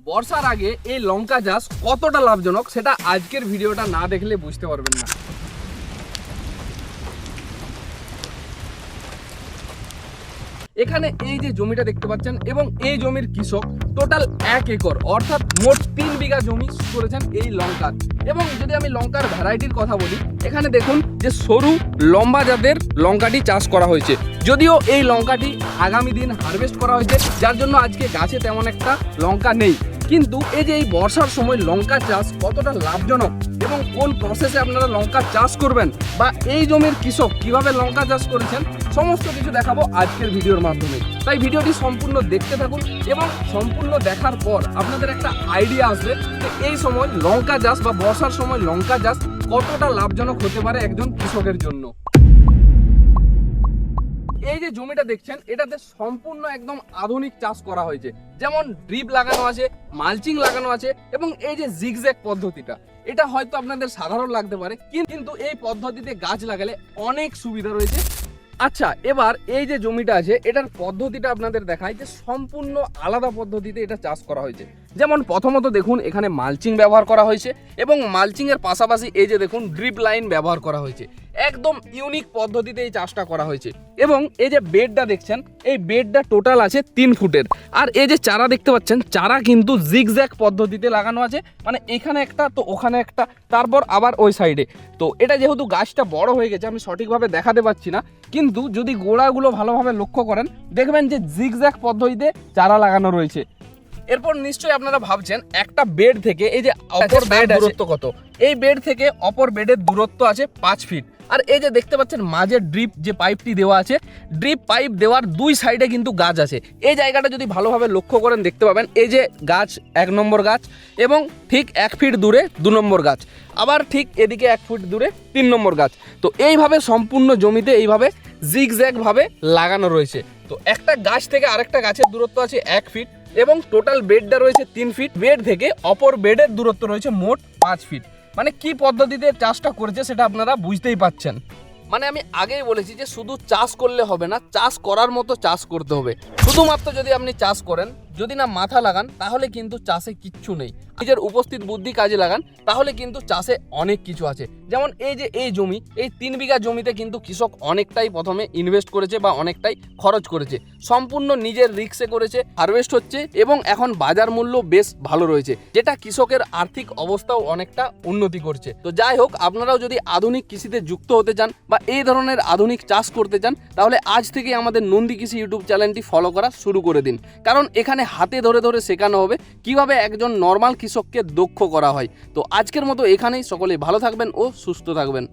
বর্ষার আগে এই লঙ্কা চাষ কতটা লাভজনক সেটা আজকের ভিডিওটা না দেখলে বুঝতে পারবেন না। এখানে এই যে জমিটা দেখতে পাচ্ছেন এবং এই জমির কৃষক টোটাল 1 একর অর্থাৎ মোট 3 বিঘা জমি করেছেন এই লঙ্কার। এবং যদি আমি লঙ্কার ভ্যারাইটির কথা বলি, এখানে দেখুন যে সরু লম্বা জাতের লঙ্কাটি চাষ করা হয়েছে। যদিও এই লঙ্কাটি আগামী দিন হারভেস্ট করা হয়েছে, যার জন্য আজকে গাছে তেমন একটা লঙ্কা নেই। কিন্তু এই যে এই বর্ষার সময় লঙ্কা চাষ কতটা লাভজনক এবং কোন প্রসেসে আপনারা লঙ্কা চাষ করবেন বা এই জমির কৃষক কিভাবে লঙ্কা চাষ করেছেন সমস্ত কিছু দেখাবো আজকের ভিডিওর মাধ্যমে। তাই ভিডিওটি সম্পূর্ণ দেখতে থাকুন এবং সম্পূর্ণ দেখার পর আপনাদের একটা আইডিয়া আসবে যে এই সময় লঙ্কা চাষ বা বর্ষার সময় লঙ্কা চাষ কতটা লাভজনক হতে পারে একজন কৃষকের জন্য। এই যে জমিটা দেখছেন এটাতে সম্পূর্ণ একদম আধুনিক চাষ করা হয়েছে, যেমন ড্রিপ লাগানো আছে, মালচিং লাগানো আছে এবং এই যে জিগজ্যাগ পদ্ধতিটা, এটা হয়তো আপনাদের সাধারণ লাগতে পারে কিন্তু এই পদ্ধতিতে গাছ লাগালে অনেক সুবিধা রয়েছে। আচ্ছা, এবার এই যে জমিটা আছে এটার পদ্ধতিটা আপনাদের দেখায় যে সম্পূর্ণ আলাদা পদ্ধতিতে এটা চাষ করা হয়েছে। যেমন প্রথমত দেখুন এখানে মালচিং ব্যবহার করা হয়েছে এবং মালচিংয়ের পাশাপাশি এই যে দেখুন ড্রিপ লাইন ব্যবহার করা হয়েছে। একদম ইউনিক পদ্ধতিতে এই চাষটা করা হয়েছে। এবং এই যে বেডটা দেখছেন এই বেডটা টোটাল আছে 3 ফুটের। আর এই যে চারা দেখতে পাচ্ছেন চারা কিন্তু জিগজ্যাগ পদ্ধতিতে লাগানো আছে, মানে এখানে একটা তো ওখানে একটা তারপর আবার ওই সাইডে। তো এটা যেহেতু গাছটা বড় হয়ে গেছে আমি সঠিকভাবে দেখাতে পাচ্ছি না, কিন্তু যদি গোড়াগুলো ভালোভাবে লক্ষ্য করেন দেখবেন যে জিগজ্যাগ পদ্ধতিতে চারা লাগানো রয়েছে। এরপর নিশ্চয়ই আপনারা ভাবছেন একটা বেড থেকে এই যে অপর বেড দূরত্ব কত। এই বেড থেকে অপর বেডের দূরত্ব আছে 5 ফিট। আর এই যে দেখতে পাচ্ছেন মাঝে ড্রিপ যে পাইপটি দেওয়া আছে, ড্রিপ পাইপ দেওয়ার 2 সাইডে কিন্তু গাছ আছে। এই জায়গাটা যদি ভালোভাবে লক্ষ্য করেন দেখতে পাবেন এই যে গাছ 1 নম্বর গাছ এবং ঠিক 1 ফিট দূরে 2 নম্বর গাছ, আবার ঠিক এদিকে 1 ফুট দূরে 3 নম্বর গাছ। তো এইভাবে সম্পূর্ণ জমিতে এইভাবে জিগজ্যাগ ভাবে লাগানো রয়েছে। তো একটা গাছ থেকে আরেকটা গাছের দূরত্ব আছে 1 ফিট এবং টোটাল বেডটা রয়েছে 3 ফিট। বেড থেকে অপর বেডের দূরত্ব রয়েছে মোট 5 ফিট। মানে কি পদ্ধতিতে চাষটা করেছে সেটা আপনারা বুঝতেই পাচ্ছেন। মানে আমি আগেই বলেছি যে শুধু চাষ করলে হবে না, চাষ করার মতো চাষ করতে হবে। শুধুমাত্র যদি আপনি চাষ করেন, যদি না মাথা লাগান তাহলে কিন্তু চাষে কিচ্ছু নেই। নিজের উপস্থিত বুদ্ধি কাজে লাগান তাহলে কিন্তু চাষে অনেক কিছু আছে। যেমন এই যে এই জমি, এই 3 বিঘা জমিতে কিন্তু কৃষক অনেকটাই প্রথমে ইনভেস্ট করেছে বা অনেকটাই খরচ করেছে, সম্পূর্ণ নিজের রিস্কে করেছে, হারভেস্ট হচ্ছে এবং এখন বাজার মূল্য বেশ ভালো রয়েছে, যেটা কৃষকের আর্থিক অবস্থাও অনেকটা উন্নতি করছে। তো যাই হোক, আপনারাও যদি আধুনিক কৃষিতে যুক্ত হতে চান বা এই ধরনের আধুনিক চাষ করতে চান তাহলে আজ থেকে আমাদের নন্দী কৃষি ইউটিউব চ্যানেলটি ফলো করা শুরু করে দিন। কারণ এখানে হাতে ধরে ধরে শেখানো হবে কিভাবে একজন নর্মাল কৃষককে দক্ষ করা হয়। তো আজকের মতো এখানেই, সকলে ভালো থাকবেন ও সুস্থ থাকবেন।